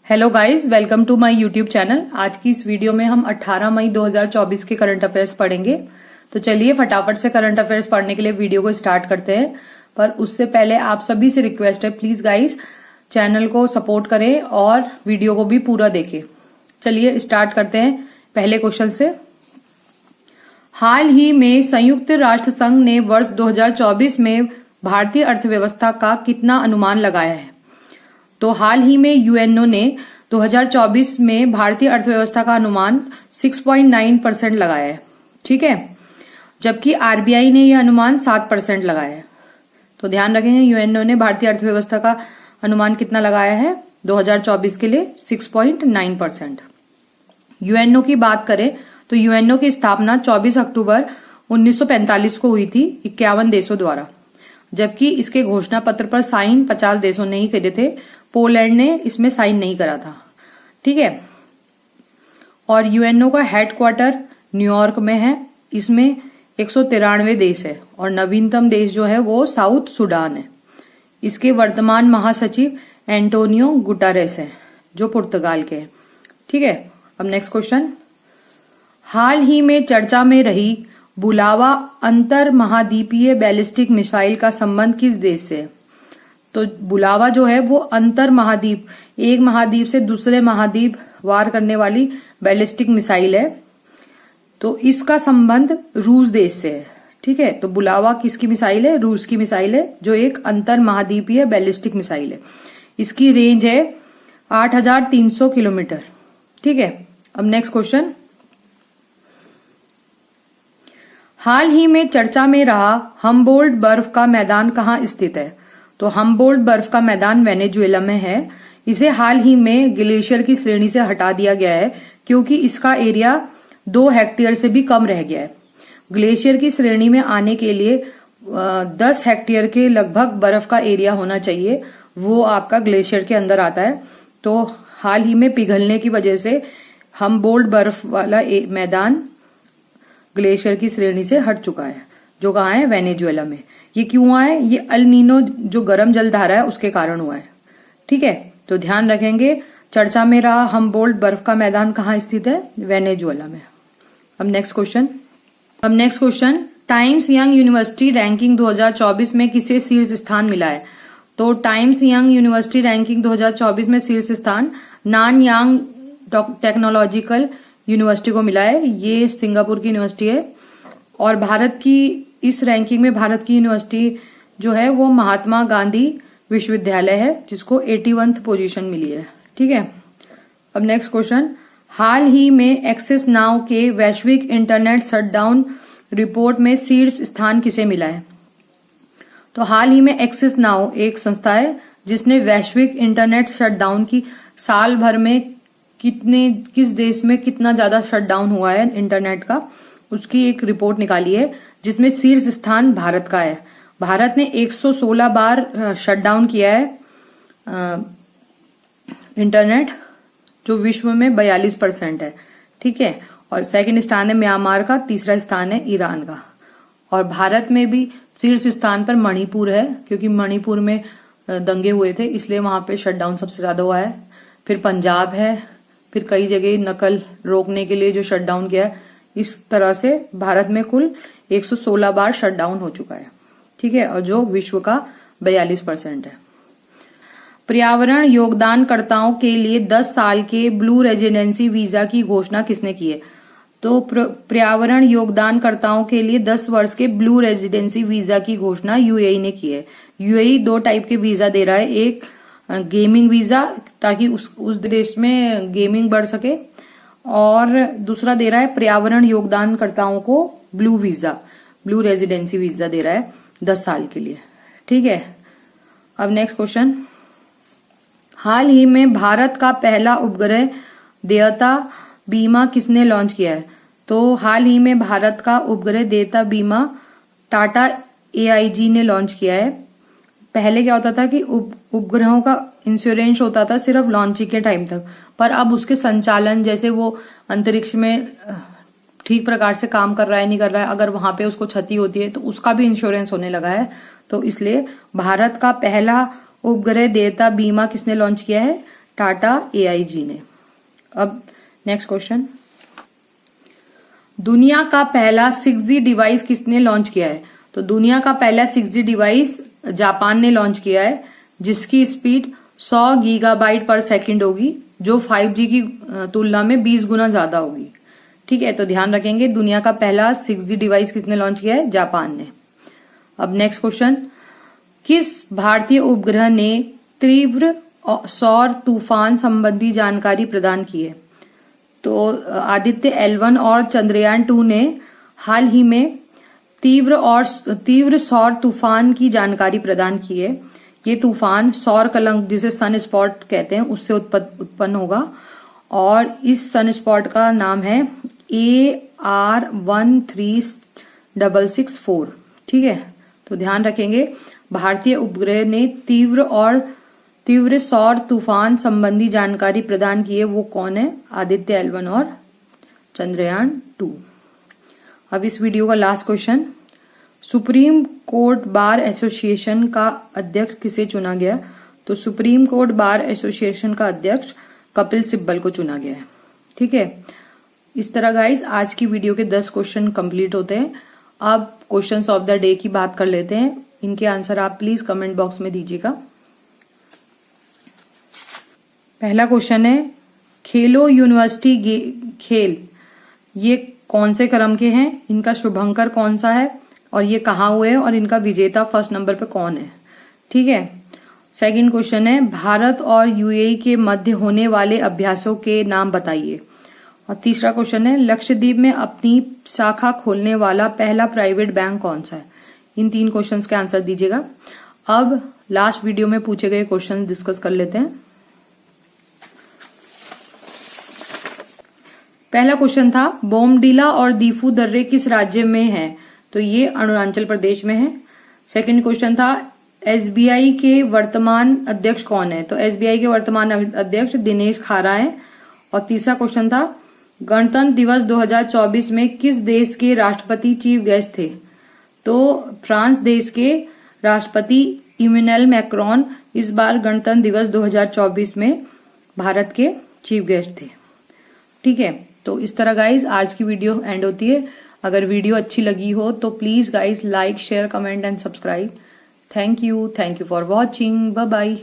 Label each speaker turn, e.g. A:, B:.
A: Hello guys, welcome to my YouTube channel. आज की इस वीडियो में हम 18 मई 2024 के करंट अफेयर्स पढ़ेंगे। तो चलिए फटाफट से करंट अफेयर्स पढ़ने के लिए वीडियो को स्टार्ट करते हैं। पर उससे पहले आप सभी से रिक्वेस्ट है, प्लीज गाइस चैनल को सपोर्ट करें और वीडियो को भी पूरा देखें। चलिए स्टार्ट करते हैं पहले क्वेश्चन से। हाल ही में संयुक्त राष्ट्र संघ ने वर्ष 2024 में भारतीय अर्थव्यवस्था का कितना अनुमान लगाया है? तो हाल ही में यूएनओ ने 2024 में भारतीय अर्थव्यवस्था का अनुमान 6.9% लगाया है, ठीक है, जबकि आरबीआई ने यह अनुमान 7% लगाया है। तो ध्यान रखेंगे, यूएनओ ने भारतीय अर्थव्यवस्था का अनुमान कितना लगाया है 2024 के लिए? 6.9%। यूएनओ की बात करें तो यूएनओ की स्थापना 24 अक्टूबर 1945 को हुई थी 51 देशों द्वारा, जबकि इसके घोषणा पत्र पर साइन 50 देशों ने ही करे थे। पोलैंड ने इसमें साइन नहीं करा था, ठीक है। और यूएनओ का हेडक्वार्टर न्यूयॉर्क में है। इसमें 193 देश है और नवीनतम देश जो है वो साउथ सुडान है। इसके वर्तमान महासचिव एंटोनियो गुटारेस है जो पुर्तगाल के हैं, ठीक है। अब नेक्स्ट क्वेश्चन। हाल ही में चर्चा में रही बुलावा अंतर महाद्वीपीय बैलिस्टिक मिसाइल का संबंध किस देश से है? तो बुलावा जो है वो अंतर महाद्वीप, एक महाद्वीप से दूसरे महाद्वीप वार करने वाली बैलिस्टिक मिसाइल है। तो इसका संबंध रूस देश से है, ठीक है। तो बुलावा किसकी मिसाइल है? रूस की मिसाइल है, जो एक अंतर महाद्वीपीय बैलिस्टिक मिसाइल है। इसकी रेंज है 8,300 किलोमीटर, ठीक है। अब नेक्स्ट क्वेश्चन। हाल ही में चर्चा में रहा हम्बोल्ट बर्फ का मैदान कहाँ स्थित है? तो हम्बोल्ट बर्फ का मैदान वेनेजुएला में है। इसे हाल ही में ग्लेशियर की श्रेणी से हटा दिया गया है क्योंकि इसका एरिया 2 हेक्टेयर से भी कम रह गया है। ग्लेशियर की श्रेणी में आने के लिए 10 हेक्टेयर के लगभग बर्फ का एरिया होना चाहिए, वो आपका ग्लेशियर के अंदर आता है। तो हाल ही में पिघलने की वजह से हम्बोल्ट बर्फ वाला मैदान ग्लेशियर की श्रेणी से हट चुका है, जो कहाँ है? वेनेजुएला में। ये क्यों हुआ है? ये अल नीनो जो गर्म जलधारा है उसके कारण हुआ है, ठीक है। तो ध्यान रखेंगे, चर्चा में रहा हम्बोल्ट बर्फ का मैदान कहाँ स्थित है? वेनेजुएला में। अब next question. Times young university ranking 2024 में किसे शीर्ष स्थान मिला है? तो टाइम्स यंग यूनिवर्सिटी रैंकिंग 2024 में शीर्ष स्थान नानयांग टेक्नोलॉजिकल यूनिवर्सिटी को मिला है। ये सिंगापुर की यूनिवर्सिटी है। और भारत की इस रैंकिंग में भारत की यूनिवर्सिटी जो है वो महात्मा गांधी विश्वविद्यालय है, जिसको 81वीं पोजीशन मिली है, ठीक है। अब नेक्स्ट क्वेश्चन। हाल ही में एक्सेस नाउ के वैश्विक इंटरनेट शटडाउन रिपोर्ट में शीर्ष स्थान किसे मिला है? तो हाल ही में एक्सेस नाउ एक संस्था है जिसने वैश्विक इंटरनेट शटडाउन की साल भर में किस देश में कितना ज्यादा शटडाउन हुआ है इंटरनेट का, उसकी एक रिपोर्ट निकाली है, जिसमें शीर्ष स्थान भारत का है। भारत ने 116 बार शटडाउन किया है इंटरनेट, जो विश्व में 42% है, ठीक है। और सेकंड स्थान है म्यांमार का, तीसरा स्थान है ईरान का। और भारत में भी शीर्ष स्थान पर मणिपुर है, क्योंकि मणिपुर में दंगे हुए थे इसलिए वहां पे शटडाउन सबसे ज्यादा हुआ है। फिर पंजाब है, फिर कई जगह नकल रोकने के लिए जो शटडाउन किया है। इस तरह से भारत में कुल 116 बार शटडाउन हो चुका है, ठीक है, और जो विश्व का 42% है। पर्यावरण योगदानकर्ताओं के लिए 10 साल के ब्लू रेजिडेंसी वीजा की घोषणा किसने की है? तो पर्यावरण योगदानकर्ताओं के लिए 10 वर्ष के ब्लू रेजिडेंसी वीजा की घोषणा यूएई ने की है। यूएई 2 टाइप के वीजा दे रहा है, एक गेमिंग वीजा ताकि उस देश में गेमिंग बढ़ सके, और दूसरा दे रहा है पर्यावरण योगदानकर्ताओं को ब्लू रेजिडेंसी वीजा दे रहा है 10 साल के लिए, ठीक है। अब नेक्स्ट क्वेश्चन। हाल ही में भारत का पहला उपग्रह देयता बीमा किसने लॉन्च किया है? तो हाल ही में भारत का उपग्रह देयता बीमा टाटा AIG ने लॉन्च किया है। पहले क्या होता था कि उपग्रहों का इंश्योरेंस होता था सिर्फ लॉन्चिंग के टाइम तक, पर अब उसके संचालन, जैसे वो अंतरिक्ष में ठीक प्रकार से काम कर रहा है नहीं कर रहा है, अगर वहां पे उसको क्षति होती है तो उसका भी इंश्योरेंस होने लगा है। तो इसलिए भारत का पहला उपग्रह देयता बीमा किसने लॉन्च किया है? टाटा AIG ने। अब नेक्स्ट क्वेश्चन, दुनिया का पहला 6G डिवाइस किसने लॉन्च किया है? तो दुनिया का पहला 6G डिवाइस जापान ने लॉन्च किया है, जिसकी स्पीड 100 गीगाबाइट पर सेकंड होगी, जो 5G की तुलना में 20 गुना ज्यादा होगी। ठीक है, तो ध्यान रखेंगे, दुनिया का पहला 6G डिवाइस किसने लॉन्च किया है? जापान ने। अब नेक्स्ट क्वेश्चन, किस भारतीय उपग्रह ने तीव्र सौर तूफान संबंधी जानकारी प्रदान की है? तो आदित्य L1 और चंद्रयान 2 ने हाल ही में तीव्र सौर तूफान की जानकारी प्रदान की है। ये तूफान सौर कलंक, जिसे सन स्पॉट कहते हैं, उससे उत्पन्न होगा, और इस सन स्पॉट का नाम है AR13664। ठीक है, तो ध्यान रखेंगे, भारतीय उपग्रह ने तीव्र सौर तूफान संबंधी जानकारी प्रदान की है, वो कौन है? आदित्य L1 और चंद्रयान 2। अब इस वीडियो का last question, supreme court bar association का अध्यक्ष किसे चुना गया? तो सुप्रीम कोर्ट बार एसोसिएशन का अध्यक्ष कपिल सिब्बल को चुना गया है। ठीक है, इस तरह गाइस आज की वीडियो के 10 क्वेश्चन कंप्लीट होते हैं। अब क्वेश्चंस ऑफ द डे की बात कर लेते हैं, इनके आंसर आप प्लीज कमेंट बॉक्स में दीजिएगा। पहला क्वेश्चन है, खेलो यूनिवर्सिटी खेल ये कौन से क्रम के हैं? इनका शुभंकर कौन सा है और ये कहाँ हुए हैं और इनका विजेता फर्स्ट नंबर पे कौन है? ठीक है। सेकंड क्वेश्चन है, भारत और UAE के मध्य होने वाले अभ्यासों के नाम बताइए। और तीसरा क्वेश्चन है, लक्षद्वीप में अपनी शाखा खोलने वाला पहला प्राइवेट बैंक कौन सा है? इन 3 क्वेश्चंस के आंसर दीजिएगा। अब लास्ट वीडियो में पूछे गए क्वेश्चन डिस्कस कर लेते हैं। पहला क्वेश्चन था, बोमडीला और दीफू दर्रे किस राज्य में है? तो ये अरुणाचल प्रदेश में है। सेकंड क्वेश्चन था, SBI के वर्तमान अध्यक्ष कौन है? तो SBI के वर्तमान अध्यक्ष दिनेश खारा है। और तीसरा क्वेश्चन था, गणतंत्र दिवस 2024 में किस देश के राष्ट्रपति चीफ गेस्ट थे? तो फ्रांस देश के राष्ट्रपति इमैनुअल मैक्रोन इस बार गणतंत्र दिवस 2024 में भारत के चीफ गेस्ट थे। ठीक है, तो इस तरह गाइज आज की वीडियो एंड होती है। अगर वीडियो अच्छी लगी हो तो please guys like, share, comment and subscribe. Thank you for watching. Bye bye.